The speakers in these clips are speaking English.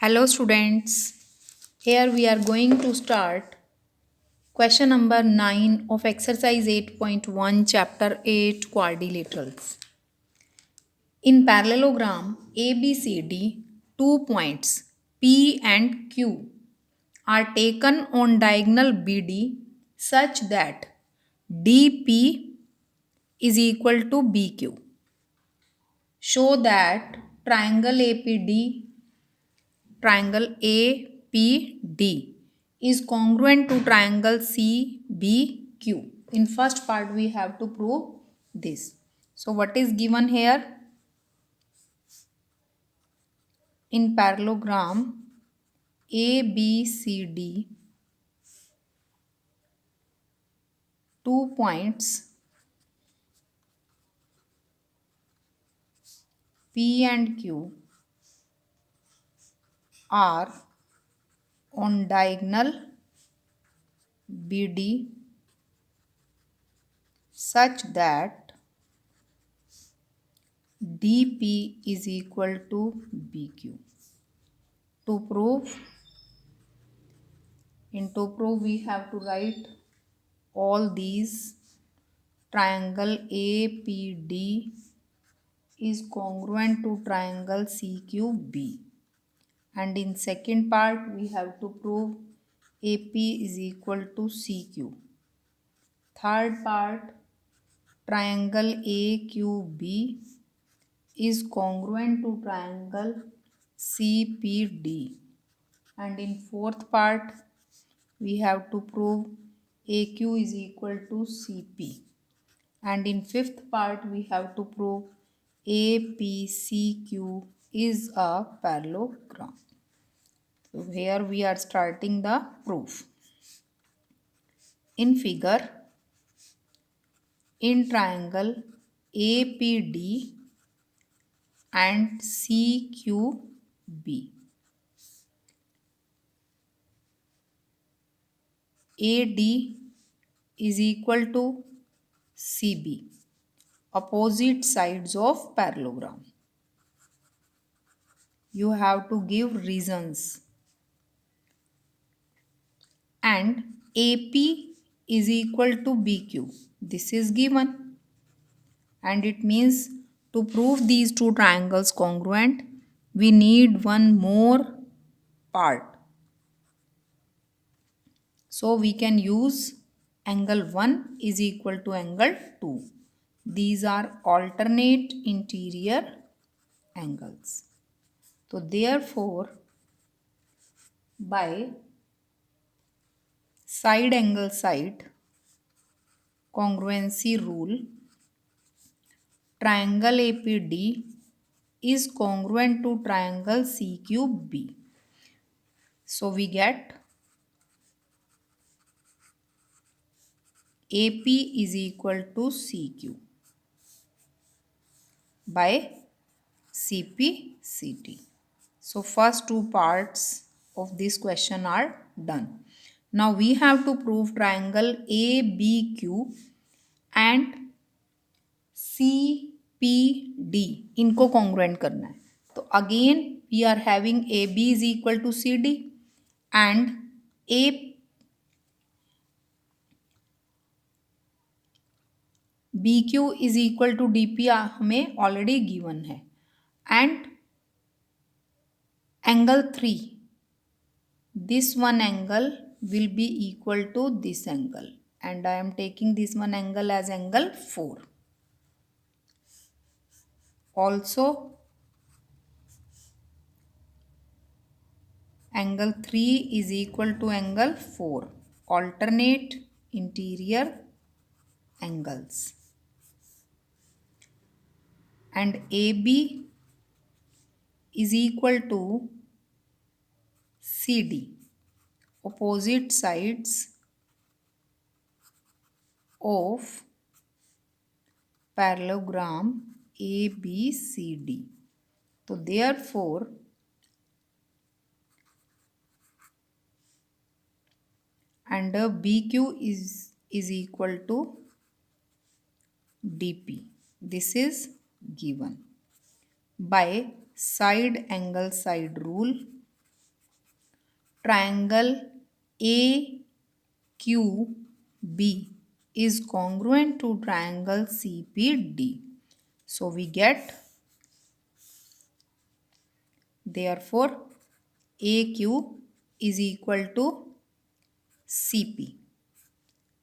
Hello students, here we are going to start question number 9 of exercise 8.1 chapter 8 quadrilaterals. In parallelogram ABCD, 2 points P and Q are taken on diagonal BD such that DP is equal to BQ. Show that triangle APD is congruent to triangle CBQ. In first part we have to prove this. So what is given here? In parallelogram ABCD, 2 points P and Q are on diagonal BD such that DP is equal to BQ. To prove we have to write all these. Triangle APD is congruent to triangle CQB, and in second part we have to prove AP is equal to CQ. Third part, triangle AQB is congruent to triangle CPD, and in fourth part we have to prove AQ is equal to CP, and in fifth part we have to prove APCQ is a parallelogram. So here we are starting the proof. In figure, in triangle APD and CQB, AD is equal to CB, opposite sides of parallelogram. You have to give reasons. And AP is equal to BQ. This is given. And it means to prove these two triangles congruent, we need one more part. So we can use angle 1 is equal to angle 2. These are alternate interior angles. So therefore, by side angle side congruency rule, triangle APD is congruent to triangle CQB. So we get AP is equal to CQ by CPCT. So first two parts of this question are done. Now we have to prove triangle ABQ and CPD इनको congruent करना है. तो again we are having AB is equal to CD and BQ is equal to DP हमें already given है. And angle 3, this one angle will be equal to this angle, and I am taking this one angle as angle 4. Also angle 3 is equal to angle 4, alternate interior angles. And AB is equal to CD, opposite sides of parallelogram ABCD. So therefore under BQ is equal to DP. This is given by side angle side rule. triangle AQB is congruent to triangle CPD. So we get, therefore, AQ is equal to CP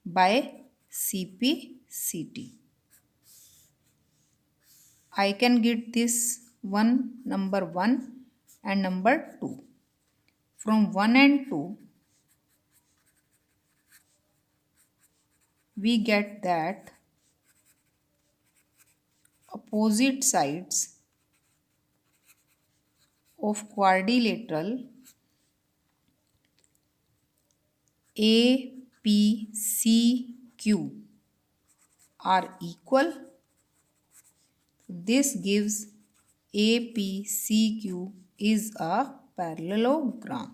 by CPCT. I can get this one, number 1 and number 2. From 1 and 2, we get that opposite sides of quadrilateral APCQ are equal. This gives APCQ is a parallelogram.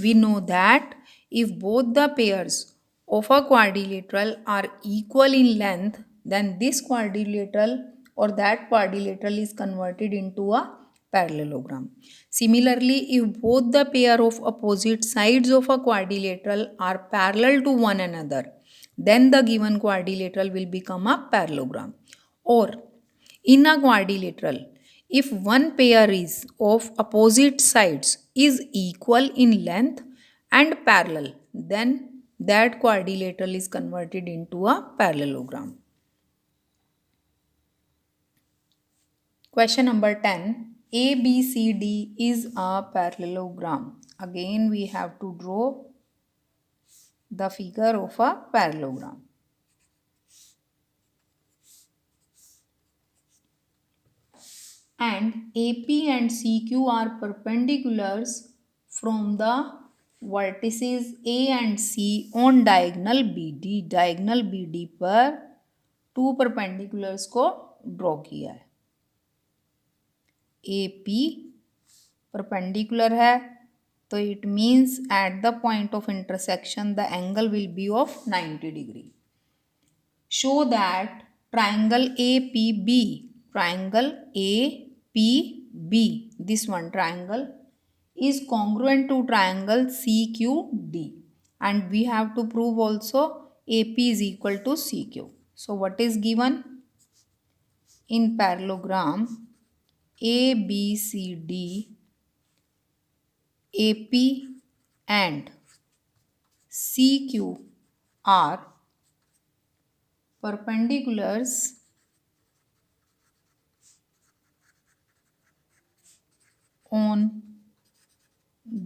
We know that if both the pairs of a quadrilateral are equal in length, then this quadrilateral or that quadrilateral is converted into a parallelogram. Similarly, if both the pair of opposite sides of a quadrilateral are parallel to one another, then the given quadrilateral will become a parallelogram. Or in a quadrilateral, if one pair is of opposite sides is equal in length and parallel, then that quadrilateral is converted into a parallelogram. Question number 10. ABCD is a parallelogram. Again, we have to draw the figure of a parallelogram. And AP and CQ are perpendiculars from the vertices A and C on diagonal BD. Diagonal BD पर to perpendiculars को draw किया है. AP perpendicular है तो it means at the point of intersection the angle will be of 90 degree. Show that triangle APB, this one triangle is congruent to triangle CQD, and we have to prove also AP is equal to CQ. So what is given in parallelogram ABCD? AP and CQ are perpendiculars on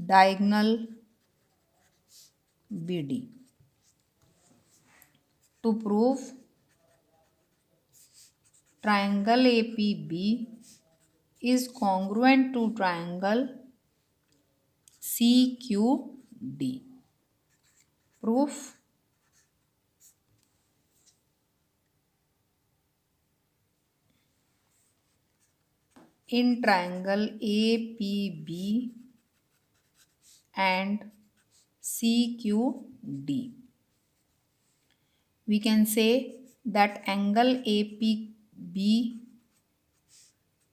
diagonal BD. To prove triangle APB is congruent to triangle CQD. Proof. In triangle APB and CQD, we can say that angle APB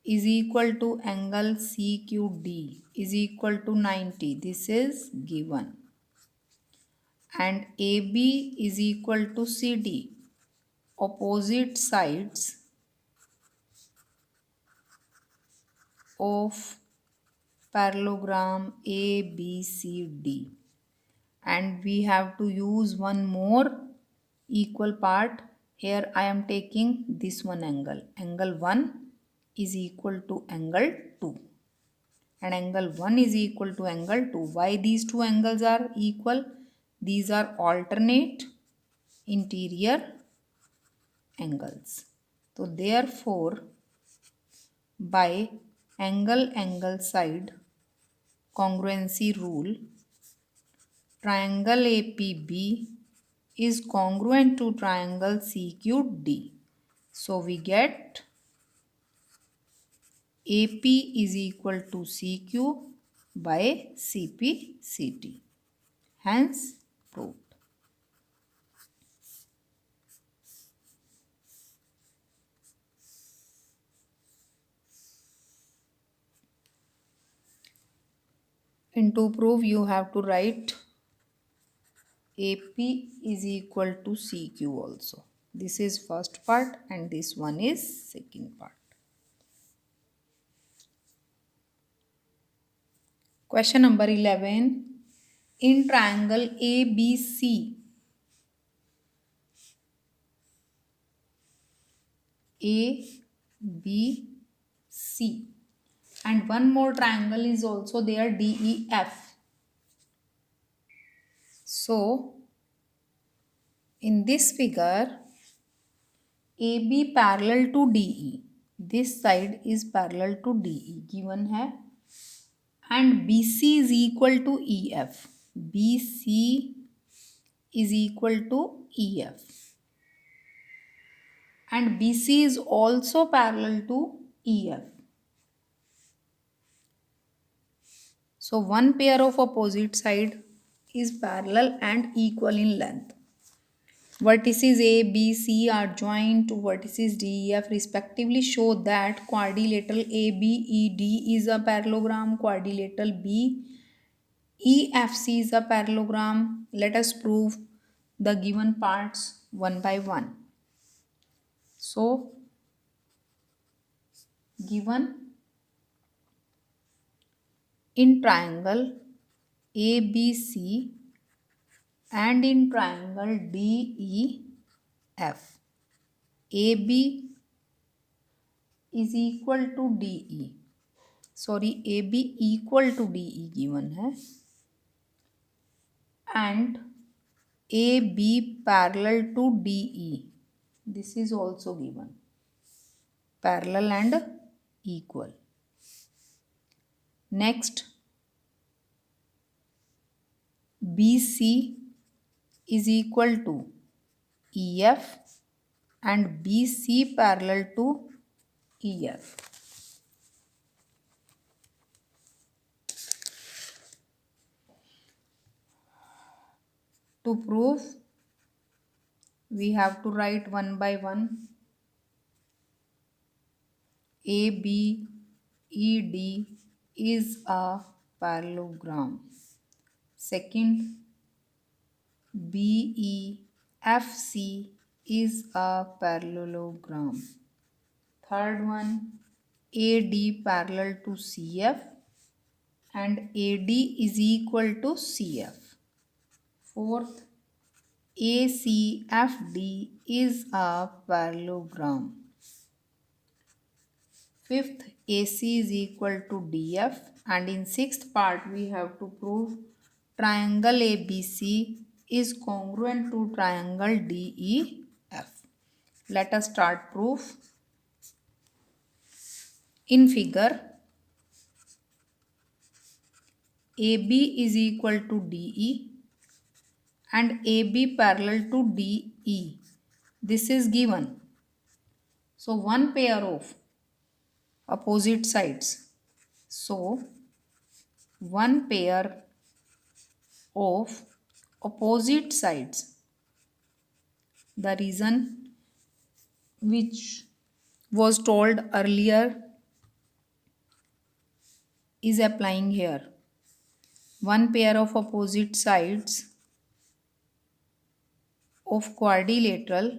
is equal to angle CQD is equal to 90. This is given. And AB is equal to CD. Opposite sides of parallelogram ABCD. And we have to use one more equal part. Here I am taking this one angle. Angle 1 is equal to angle 2. And angle 1 is equal to angle 2. Why these two angles are equal? These are alternate interior angles. So therefore, by angle side congruency rule, triangle APB is congruent to triangle CQD. So we get AP is equal to CQ by CPCT. Hence proved. And to prove, you have to write AP is equal to CQ also. This is first part and this one is second part. Question number 11. In triangle ABC, ABC, and one more triangle is also there, DEF. So, in this figure, AB parallel to DE. This side is parallel to DE given है, and BC is equal to EF. BC is equal to EF, and BC is also parallel to EF. So one pair of opposite side is parallel and equal in length. Vertices A, B, C are joined to vertices D, E, F respectively. Show that quadrilateral ABED is a parallelogram. Quadrilateral BEFC is a parallelogram. Let us prove the given parts one by one. So, given in triangle ABC and in triangle DEF, AB is equal to DE. Sorry, AB equal to DE given है, and AB parallel to DE. This is also given. Parallel and equal. Next, BC is equal to EF and BC parallel to EF. To prove, we have to write one by one. ABED is a parallelogram. Second, BEFC is a parallelogram. Third one, AD parallel to CF and AD is equal to CF. Fourth, ACFD is a parallelogram. Fifth, AC is equal to DF, and in sixth part we have to prove triangle ABC is congruent to triangle DEF. Let us start proof. In figure, AB is equal to DE and AB parallel to DE. This is given. So one pair of opposite sides. So one pair of opposite sides. The reason which was told earlier is applying here. One pair of opposite sides of quadrilateral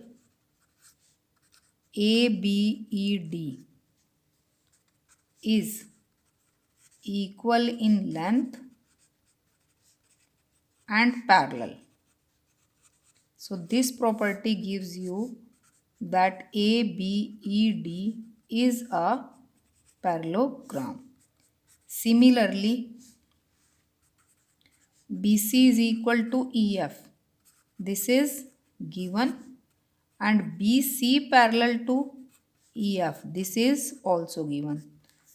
ABED is equal in length and parallel. So this property gives you that ABED is a parallelogram. Similarly, BC is equal to EF. This is given, and BC parallel to EF. This is also given.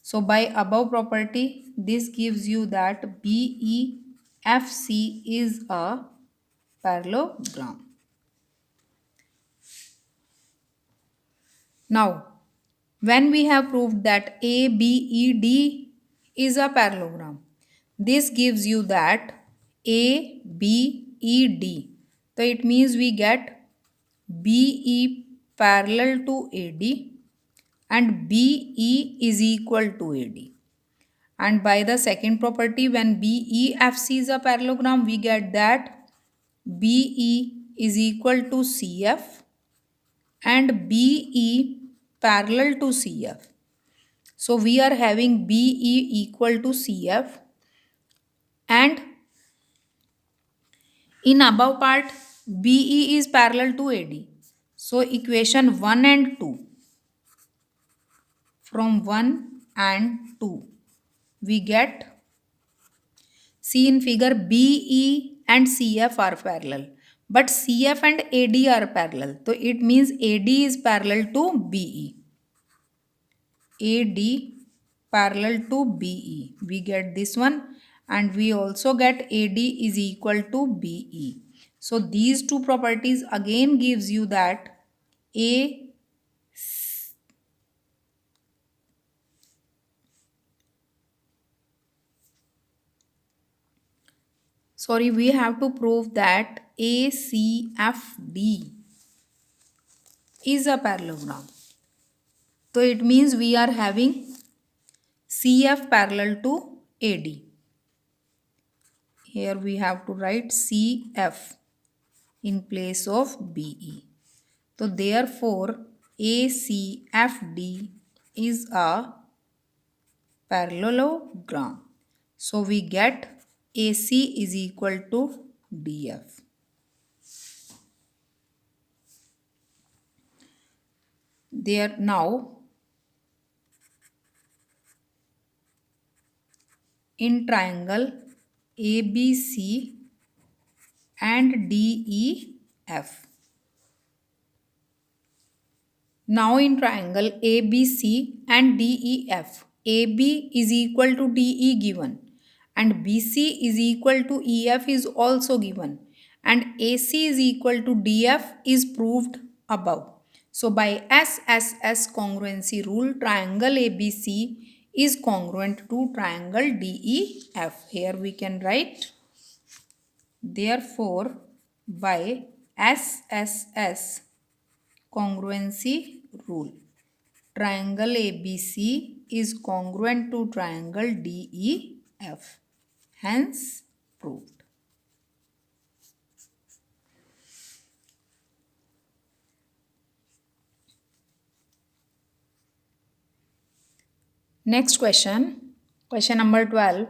So by above property, this gives you that BEFC is a parallelogram. Now, when we have proved that ABED is a parallelogram, this gives you that ABED. So it means we get BE parallel to AD and BE is equal to AD. And by the second property, when BEFC is a parallelogram, we get that BE is equal to CF and BE parallel to CF. So we are having BE equal to CF, and in above part BE is parallel to AD. So equation 1 and 2, from 1 and 2 we get, see in figure, BE and CF are parallel, but CF and AD are parallel. So it means AD is parallel to BE. AD parallel to BE. We get this one, and we also get AD is equal to BE. So these two properties again gives you that A, sorry, we have to prove that ACFD is a parallelogram. So it means we are having CF parallel to AD. Here we have to write CF in place of BE. So therefore ACFD is a parallelogram. So we get AC is equal to DF. There now, in triangle ABC and DEF. Now in triangle ABC and DEF, AB is equal to DE given, and BC is equal to EF is also given, and AC is equal to DF is proved above. So by SSS congruency rule, triangle ABC is congruent to triangle DEF. Here we can write, therefore by SSS congruency rule, triangle ABC is congruent to triangle DEF. Hence proved. Next question, question number 12.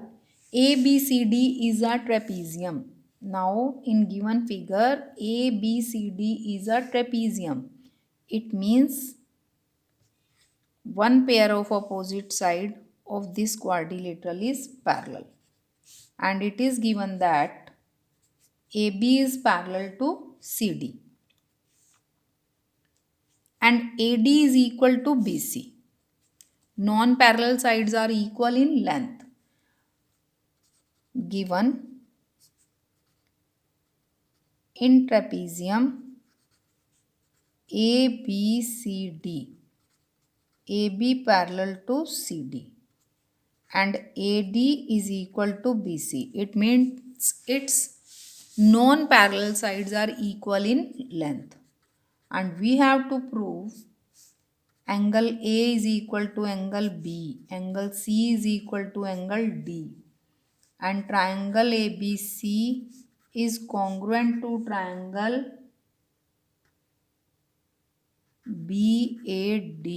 ABCD is a trapezium. Now in given figure, ABCD is a trapezium. It means one pair of opposite side of this quadrilateral is parallel, and it is given that AB is parallel to CD and AD is equal to BC. Non-parallel sides are equal in length. Given in trapezium ABCD, AB parallel to CD and AD is equal to BC. It means its non-parallel sides are equal in length. And we have to prove angle A is equal to angle B, angle C is equal to angle D, and triangle ABC is congruent to triangle BAD.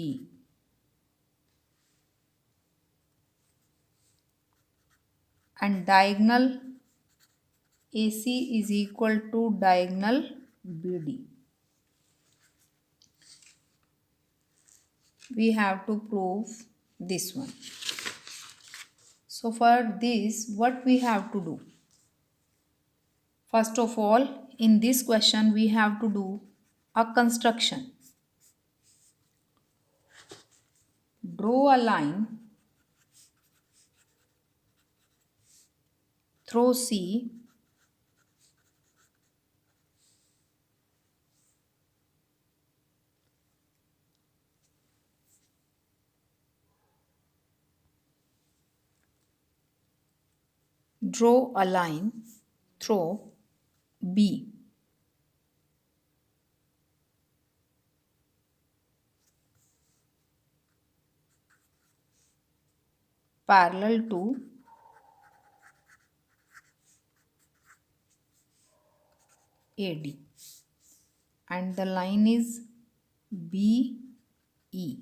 And diagonal AC is equal to diagonal BD. We have to prove this one. So for this, what we have to do? First of all, in this question, we have to do a construction. Draw a line through C draw a line through B. parallel to AD and the line is BE.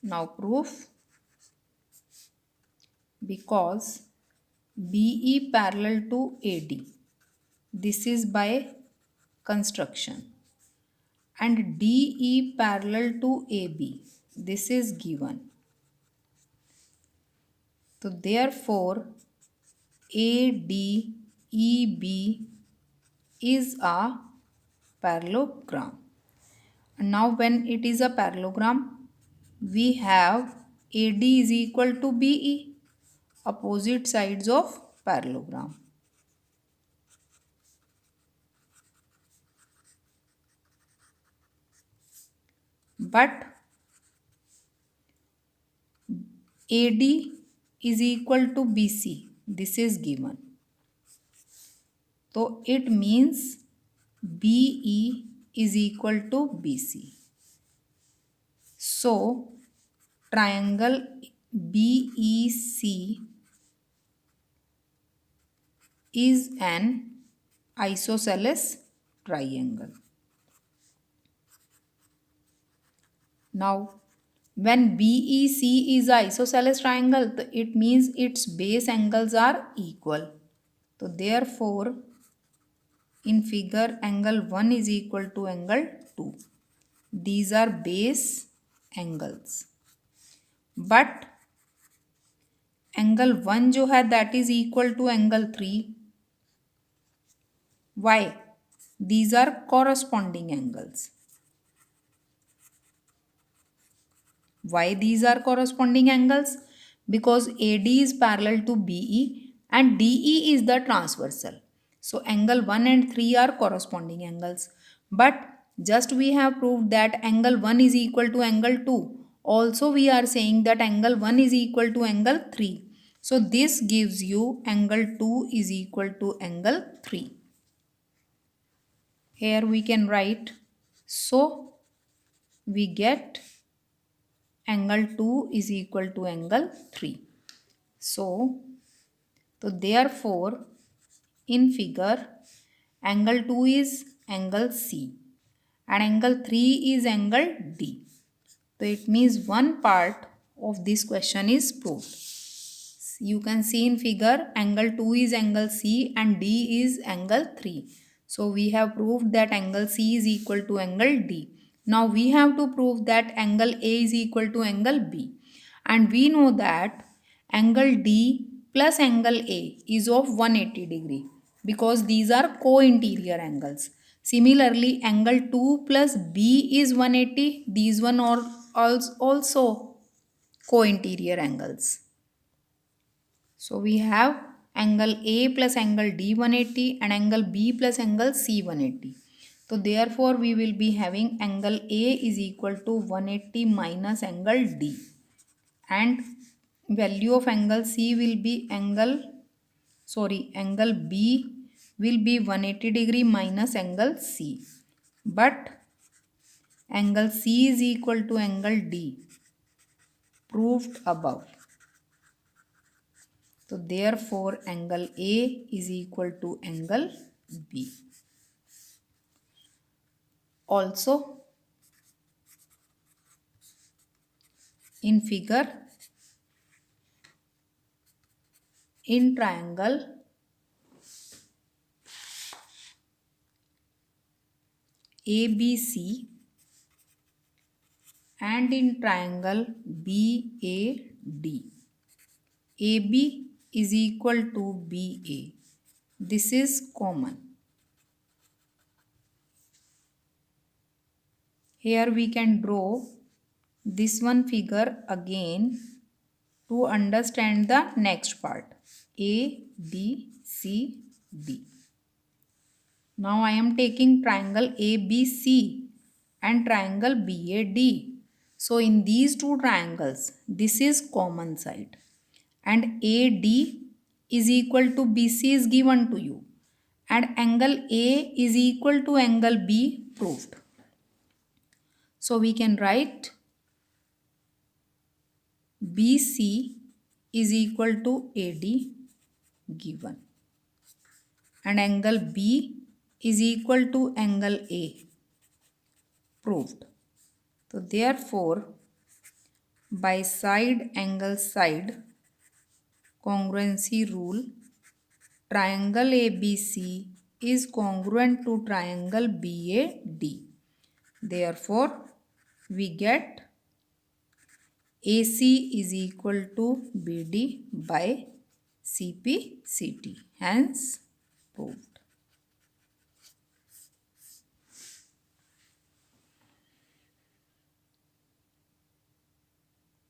Now proof, because BE parallel to AD, this is by construction, and DE parallel to AB, this is given. So therefore ADEB is a parallelogram. And now when it is a parallelogram, we have AD is equal to BE, opposite sides of parallelogram. But AD is equal to BC, this is given. So it means BE is equal to BC. So triangle BEC is an isosceles triangle. Now, when BEC is an isosceles triangle, it means its base angles are equal. So therefore, in figure, angle 1 is equal to angle 2. These are base angles. But angle 1 जो है that is equal to angle 3. Why? These are corresponding angles. Why these are corresponding angles? Because AD is parallel to BE and DE is the transversal. So angle 1 and 3 are corresponding angles. But just we have proved that angle 1 is equal to angle 2. Also we are saying that angle 1 is equal to angle 3. So this gives you angle 2 is equal to angle 3. Here we can write, so we get angle 2 is equal to angle 3. So therefore, in figure, angle 2 is angle C and angle 3 is angle D. So it means one part of this question is proved. You can see in figure, angle 2 is angle C and D is angle 3. So we have proved that angle C is equal to angle D. Now we have to prove that angle A is equal to angle B. And we know that angle D plus angle A is of 180 degree because these are co-interior angles. Similarly, angle 2 plus B is 180. These one are also co-interior angles. So we have angle A plus angle D 180 and angle B plus angle C 180. So therefore we will be having angle A is equal to 180 minus angle D. And value of angle C will be angle B will be 180 degree minus angle C. But angle C is equal to angle D proved above. So therefore angle A is equal to angle B. Also in figure, in triangle ABC and in triangle BAD, AB is equal to BA. This is common. Here we can draw this one figure again to understand the next part. A, B, C, D. Now I am taking triangle ABC and triangle BAD. So in these two triangles, this is common side. And AD is equal to BC is given to you. And angle A is equal to angle B proved. So we can write BC is equal to AD given, and angle B is equal to angle A proved. So therefore by side angle side congruency rule, triangle ABC is congruent to triangle BAD. Therefore we get AC is equal to BD by CPCT. Hence proved.